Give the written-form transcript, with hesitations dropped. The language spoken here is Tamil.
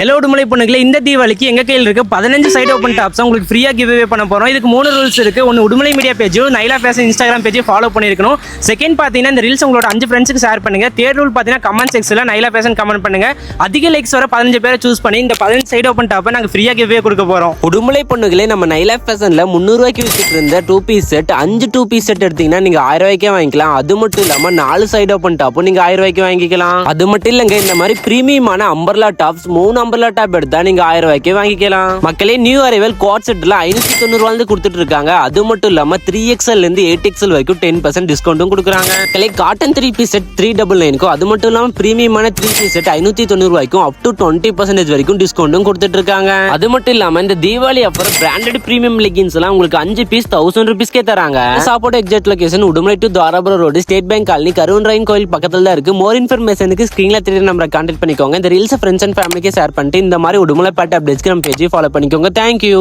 ஹலோ உடுமலை பொண்ணுங்களே, இந்த தீபாவளிக்கு எங்க கையில் இருக்க 15 சைட் ஓப்பன் டாப்ஸ் உங்களுக்கு ஃப்ரீயா கிவ் அவே பண்ண போறோம். இதுக்கு 3 ரூல்ஸ் இருக்கு. ஒன்னு உடுமலை மீடியா பேஜும் நைலா ஃபேஷன் இன்ஸ்டாகிராம் பேஜை ஃபாலோ பண்ணிருக்கணும். செகண்ட் பாத்தீங்கன்னா இந்த ரீல்ஸ் உங்களோட 5 ஃப்ரெண்ட்ஸ்க்கு ஷேர் பண்ணுங்க. தேர்ட் ரூல் பாத்தீங்கன்னா கமெண்ட் செக்ஷன்ல நைலா ஃபேஷன் கமெண்ட் பண்ணுங்க. அதிக லைக்ஸ் வர 15 பேரை சூஸ் பண்ணி இந்த 15 சைட் ஓப்பன் டாப்பை நாங்க ஃப்ரீயா கிவ் அவே கொடுக்க போறோம். உடுமலை பொண்ணுகளே, நம்ம நைலா ஃபேஷன்ல 300 ரூபாய்க்கு வித்துட்டு இருந்த 2 பீஸ் செட் 5 2 பீஸ் செட் எடுத்தீங்கன்னா நீங்க 1000 ரூபாய்க்கே வாங்கிக்கலாம். அது மட்டும் இல்லாம 4 சைட் ஓப்பன் டாப்பும் நீங்க 1000 ரூபாய்க்கு வாங்கிக்கலாம். அது மட்டும் இல்லங்க, இந்த மாதிரி பிரீமியமான அம்பர்லா டாப்ஸ் 3 அம்பர்லா டாப் எடுத்தா நீங்க 1000 ரூபாய்க்கு வாங்கிக்கலாம். மக்களே, நியூ அரைவல் கோட் செட்ல 590 ரூபாய்க்கு கொடுத்துட்டு இருக்காங்க. அது மட்டும் இல்லாம 3XL ல இருந்து 8XL வரைக்கும் 10% டிஸ்கவுண்டும் கொடுக்குறாங்க. மக்களே, காட்டன் 3 பீஸ் செட் 399 அது மட்டும் இல்லாம பிரீமியமான 3 பீஸ் செட் 590 ரூபாய்க்கும் அப் டு 20% வரைக்கும் டிஸ்கவுண்டும் கொடுத்துட்டு இருக்காங்க. அது மட்டும் இல்லாம இந்த Deepavali offer branded premium leggings எல்லாம் உங்களுக்கு 5 பீஸ் 1000 ரூபீஸ்க்கே தராங்க. சாப்போர்ட் exact location Udumalai to Dharapuram road, state bank colony, கருவன்ராயன் கோயில் பக்கத்துல தான் இருக்கு. மோர் இன்ஃபர்மேஷனுக்கு ஸ்கிரீன்ல தெரிய நம்பரை கான்டாக்ட் பண்ணிக்கோங்க. இந்த ரீல்ஸ் ஃப்ரெண்ட்ஸ் அண்ட் ஃபேமிலிக்கு ஷேர் பண்ணிட்டு இந்த மாதிரி உடுமலை பாட்டு அப்டேட்ஸ்க்கு நம்ம பேஜை ஃபாலோ பண்ணிக்கோங்க. தேங்க்யூ.